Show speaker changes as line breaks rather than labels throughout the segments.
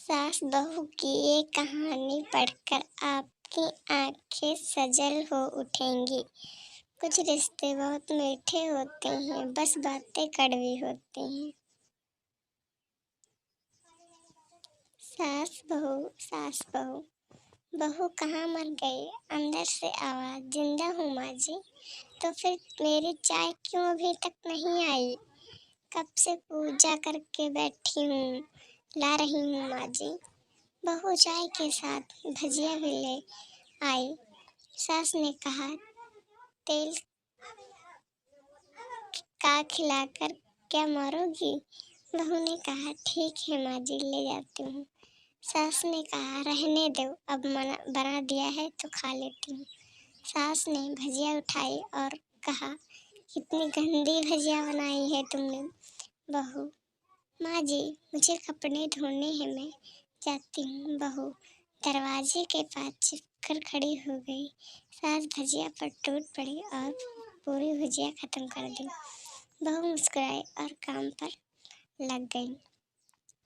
सास बहू की ये कहानी पढ़कर आपकी आंखें सजल हो उठेंगी। कुछ रिश्ते बहुत मीठे होते हैं, बस बातें कड़वी होती हैं। सास बहू। बहू कहाँ मर गई? अंदर से आवाज, जिंदा हूँ माँ जी। तो फिर मेरी चाय क्यों अभी तक नहीं आई? कब से पूजा करके बैठी हूँ, ला रही हूँ माँ जी। बहू चाय के साथ भजिया भी ले आई। सास ने कहा, तेल का खिलाकर क्या मारोगी? बहू ने कहा, ठीक है माँ जी, ले जाती हूँ। सास ने कहा, रहने दो, अब बना दिया है तो खा लेती हूँ। सास ने भजिया उठाई और कहा, कितनी गंदी भजिया बनाई है तुमने। बहू, माँ जी, मुझे कपड़े धोने हैं, मैं जाती हूँ। बहू दरवाजे के पास चिपकर खड़ी हो गई। सास भजिया पर टूट पड़ी और पूरी भजिया खत्म कर दी। बहू मुस्कुराई और काम पर लग गई।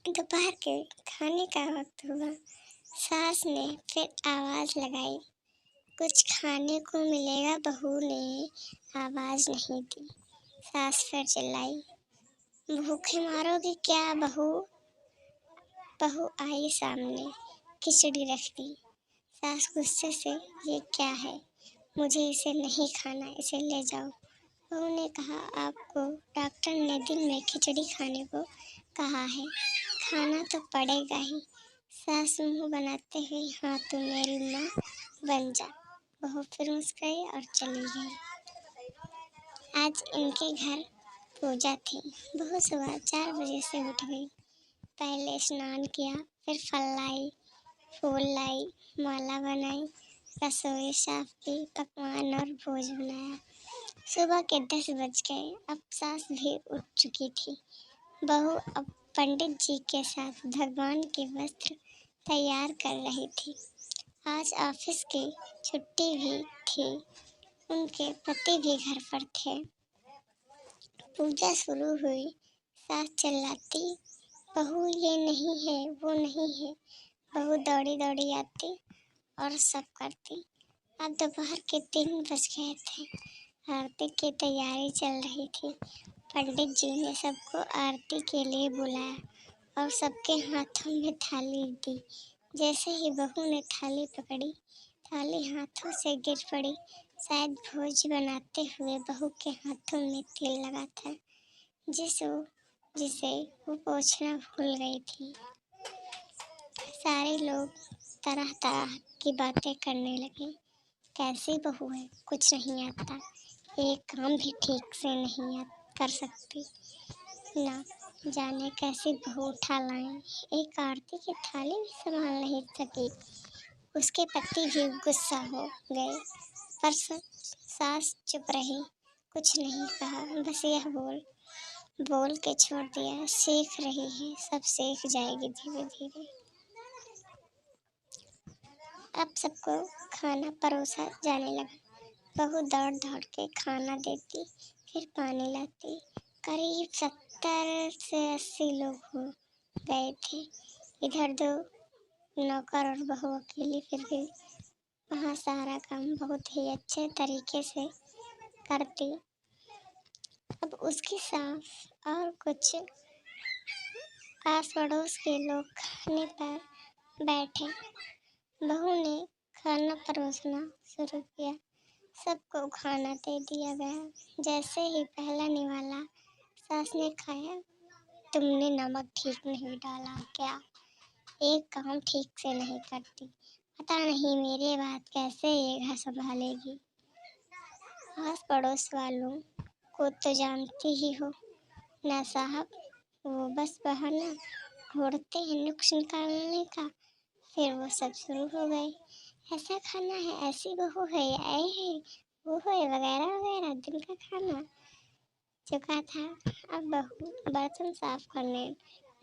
दोपहर के खाने का वक्त हुआ। सास ने फिर आवाज लगाई, कुछ खाने को मिलेगा? बहू ने आवाज नहीं दी। सास फिर चिल्लाई, भूखे मारोगी क्या बहू? बहू आई सामने, खिचड़ी रख दी। सास गुस्से से, ये क्या है? मुझे इसे नहीं खाना, इसे ले जाओ। बहू ने कहा, आपको डॉक्टर ने दिन में खिचड़ी खाने को कहा है, खाना तो पड़ेगा ही। सास मुंह बनाते हुए, हाँ तू मेरी माँ बन जा। बहू फिर मुस्कुराई और चली गई। आज इनके घर पूजा थी। बहू सुबह 4 बजे से उठ गई। पहले स्नान किया, फिर फल लाई, फूल लाई, माला बनाई, रसोई साफ की, पकवान और भोज बनाया। सुबह के 10 बज गए। अब सास भी उठ चुकी थी। बहू अब पंडित जी के साथ भगवान के वस्त्र तैयार कर रही थी। आज ऑफिस की छुट्टी भी थी। उनके पति भी घर पर थे। पूजा शुरू हुई। सास चिल्लाती, बहू ये नहीं है, वो नहीं है। बहू दौड़ी दौड़ी आती और सब करती। अब दोपहर के 3 बज गए थे। आरती की तैयारी चल रही थी। पंडित जी ने सबको आरती के लिए बुलाया और सबके हाथों में थाली दी। जैसे ही बहू ने थाली पकड़ी, थाली हाथों से गिर पड़ी। शायद भोज बनाते हुए बहू के हाथों में तेल लगा था, जिसे वो पोंछना भूल गई थी। सारे लोग तरह तरह की बातें करने लगे। कैसी बहू है, कुछ नहीं आता, एक काम भी ठीक से नहीं कर सकती, ना जाने कैसी बहू उठा लाएं। एक आरती की थाली भी संभाल नहीं सकी। उसके पति भी गुस्सा हो गए, पर सास चुप रही, कुछ नहीं कहा, बस यह बोल के छोड़ दिया, सीख रही है, सब सीख जाएगी धीरे धीरे। अब सबको खाना परोसा जाने लगा। बहू दौड़ दौड़ के खाना देती, फिर पानी लाती। करीब 70 से 80 लोग हो गए थे। इधर 2 नौकर और बहू अकेली फिर भी वहाँ सारा काम बहुत ही अच्छे तरीके से करती। अब उसकी सास और कुछ आस पड़ोस के लोग खाने पर बैठे। बहू ने खाना परोसना शुरू किया। सबको खाना दे दिया गया। जैसे ही पहला निवाला सास ने खाया, तुमने नमक ठीक नहीं डाला क्या? एक काम ठीक से नहीं करती, पता नहीं मेरे बाद कैसे ये घर संभालेगी। आस पड़ोस वालों को तो जानती ही हो ना साहब, वो बस बहाना ढूंढते हैं नुक्स निकालने का। फिर वो सब शुरू हो गए, ऐसा खाना है, ऐसी बहू है, ये है, वो है, वगैरह वगैरह। दिन का खाना चुका था। अब बहू बर्तन साफ करने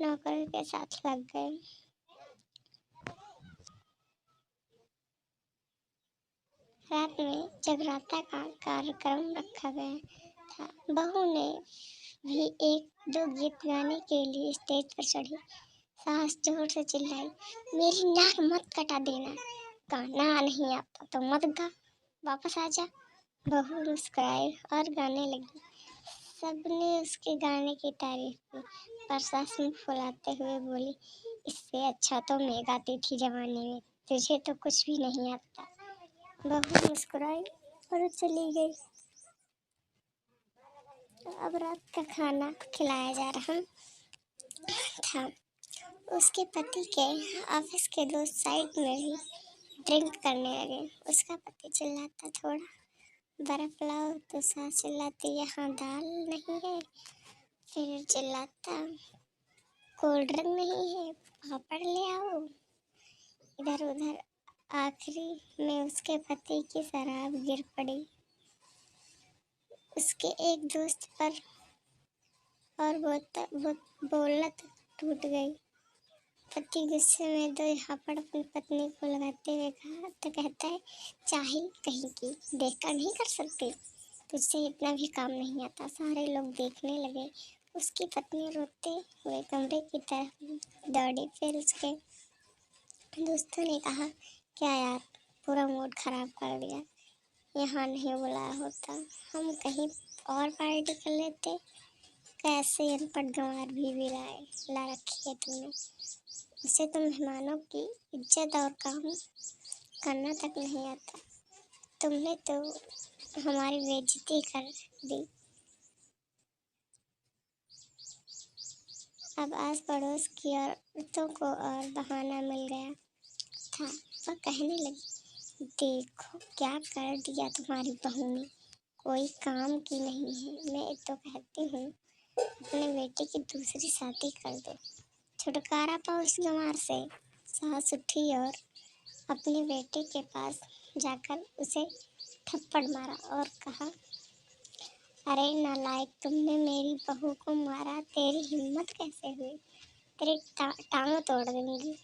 नौकर के साथ लग गए। रात में जगराता का कार्यक्रम रखा गया था। बहू ने भी 1-2 गीत गाने के लिए स्टेज पर चढ़ी। सास जोर से चिल्लाई, मेरी नाक मत कटा देना, गाना नहीं आता तो मत गा, वापस आ जा। बहू मुस्कुराई और गाने लगी। सबने उसके गाने की तारीफ की, पर सास मुंह फुलाते हुए बोली, इससे अच्छा तो मैं गाती थी जवानी में, तुझे तो कुछ भी नहीं आता। बहू मुस्कुराई और चली गई। अब रात का खाना खिलाया जा रहा था। उसके पति के ऑफिस के दोस्त साइड में भी ड्रिंक करने लगे। उसका पति चिल्लाता, थोड़ा बर्फ लाओ, तो सास चिल्लाती, यहाँ दाल नहीं है। फिर चिल्लाता, कोल्ड ड्रिंक नहीं है, पापड़ ले आओ। इधर उधर, आखिरी में उसके पति की शराब गिर पड़ी उसके एक दोस्त पर और बोलत टूट गई। पति गुस्से में दो झापड़ अपनी पत्नी को लगाते हुए कहा, तो कहता है, चाहिए कहीं की, देखकर नहीं कर सकती, तुझसे इतना भी काम नहीं आता। सारे लोग देखने लगे। उसकी पत्नी रोते हुए कमरे की तरफ दौड़ी। फिर उसके दोस्तों ने कहा, क्या यार, पूरा मूड खराब कर दिया, यहाँ नहीं बुलाया होता, हम कहीं और पार्टी कर लेते। कैसे अनपढ़ गंवार भी ला रखी है तुमने, उसे तो मेहमानों की इज्जत और काम करना तक नहीं आता, तुमने तो हमारी बेइज्जती कर दी। अब आस पड़ोस की औरतों को और बहाना मिल गया था। वह कहने लगी, देखो क्या कर दिया तुम्हारी बहू ने, कोई काम की नहीं है। मैं तो कहती हूँ अपने बेटे की दूसरी शादी कर दो, छुटकारा पाओ इस गंवार से। सास उठी और अपने बेटे के पास जाकर उसे थप्पड़ मारा और कहा, अरे नालायक, तुमने मेरी बहू को मारा, तेरी हिम्मत कैसे हुई, तेरी टांग तोड़ दूंगी।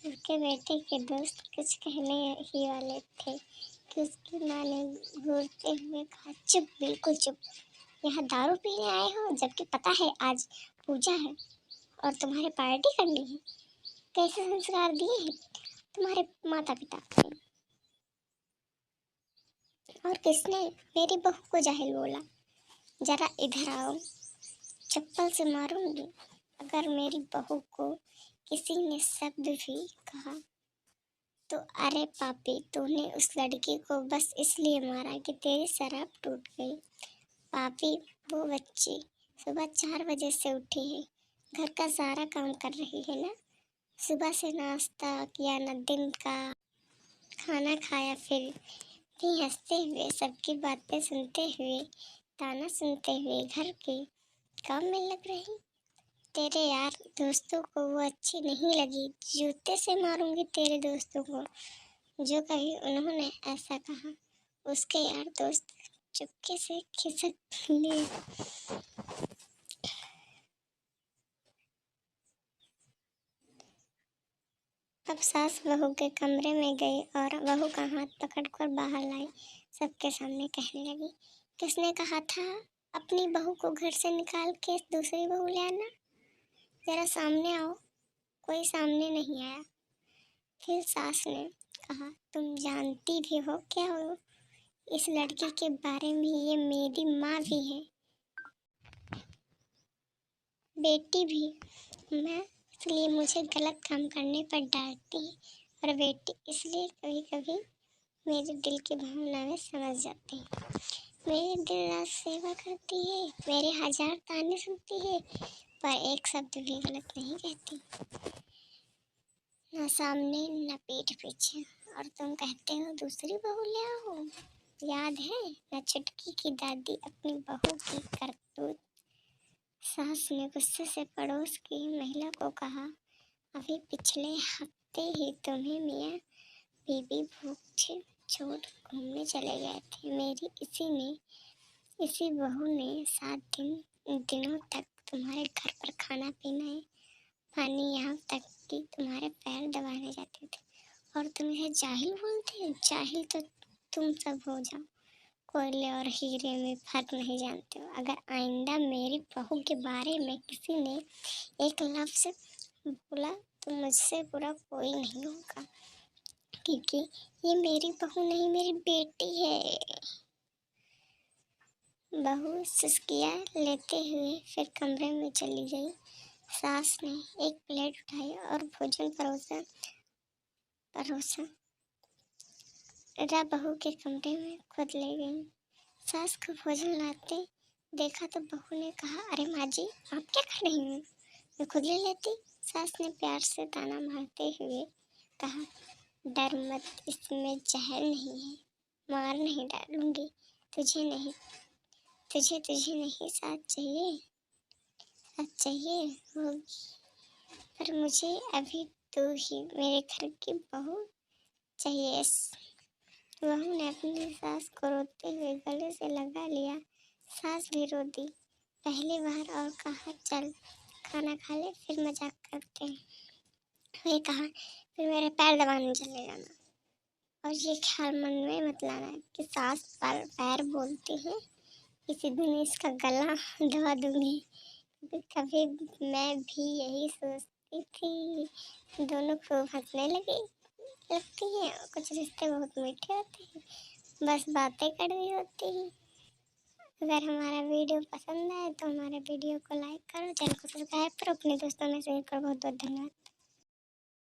उसके बेटे के दोस्त कुछ कहने ही वाले थे कि उसकी माँ ने घूरते हुए कहा, चुप, बिल्कुल चुप, यहाँ दारू पीने आए हो, जबकि पता है आज पूजा है और तुम्हारे पार्टी करनी है। कैसे संस्कार दिए हैं तुम्हारे माता पिता ने? और किसने मेरी बहू को जाहिल बोला? जरा इधर आओ, चप्पल से मारूंगी अगर मेरी बहू को किसी ने शब्द भी कहा तो। अरे पापी, तूने उस लड़की को बस इसलिए मारा कि तेरी शराब टूट गई। पापी, वो बच्ची सुबह 4 बजे से उठी है, घर का सारा काम कर रही है ना, सुबह से नाश्ता किया न, दिन का खाना खाया, फिर भी हंसते हुए, सबकी बातें सुनते हुए, ताना सुनते हुए घर के काम में लग रही। तेरे यार दोस्तों को वो अच्छी नहीं लगी, जूते से मारूंगी तेरे दोस्तों को जो कभी उन्होंने ऐसा कहा। उसके यार दोस्त चुपके से खिसक लिए। अब सास बहू के कमरे में गई और बहू का हाथ पकड़कर बाहर लाई। सबके सामने कहने लगी, किसने कहा था अपनी बहू को घर से निकाल के दूसरी बहू ले आना? जरा सामने आओ। कोई सामने नहीं आया। फिर सास ने कहा, तुम जानती भी हो क्या हो इस लड़की के बारे में? ये मेरी माँ भी है, बेटी भी। मैं इसलिए मुझे गलत काम करने पर डांटती है और बेटी इसलिए कभी कभी मेरे दिल की भावना में समझ जाती है। मेरी दिन रात सेवा करती है, मेरे 1000 ताने सुनती है, पर एक शब्द भी गलत नहीं कहती, न सामने न पीठ पीछे। और तुम कहते हो दूसरी बहू ले आओ? याद है न चुटकी की दादी अपनी बहू की करतूत? सास ने गुस्से से पड़ोस की महिला को कहा, अभी पिछले हफ्ते ही तुम्हें मियाँ बीबी भूखे छोड़ घूमने चले गए थे। मेरी इसी बहू ने 7 दिनों तक तुम्हारे घर पर खाना पीना पानी, यहाँ तक कि तुम्हारे पैर दबाने जाते थे, और तुम इसे जाहिल बोलते हो? जाहिल तो तुम सब हो जाओ, कोयले और हीरे में फर्क नहीं जानते हो। अगर आइंदा मेरी बहू के बारे में किसी ने एक लफ्ज़ बोला तो मुझसे बुरा कोई नहीं होगा, क्योंकि ये मेरी बहू नहीं, मेरी बेटी है। बहू सिसकियाँ लेते हुए फिर कमरे में चली गई। सास ने एक प्लेट उठाई और भोजन परोसा परोसा रा बहू के कमरे में खुद ले गई। सास को भोजन लाते देखा तो बहू ने कहा, अरे माँ जी, आप क्या कर रही हैं? मैं खुद ले लेती। सास ने प्यार से ताना मारते हुए कहा, डर मत, इसमें जहर नहीं है, मार नहीं डालूंगी। तुझे नहीं तुझे नहीं साथ चाहिए होगी, पर मुझे अभी तू ही मेरे घर की बहू चाहिए। बहू ने अपनी सास को रोते हुए गले से लगा लिया। सास भी रो दी पहली बार और कहा, चल खाना खा ले, फिर मजाक करते हैं। वे कहा, फिर मेरे पैर दबाने चले जाना, और ये ख्याल मन में मत लाना कि सास पर पैर बोलती है, किसी दिन इसका गला दबा दूंगी। कभी मैं भी यही सोचती थी। दोनों खूब हंसने लगती हैं। कुछ रिश्ते बहुत मीठे होते हैं, बस बातें कड़वी होती हैं। अगर हमारा वीडियो पसंद आए तो हमारे वीडियो को लाइक करो, चैनल को सब्सक्राइब करो, अपने दोस्तों में शेयर करो। बहुत बहुत धन्यवाद।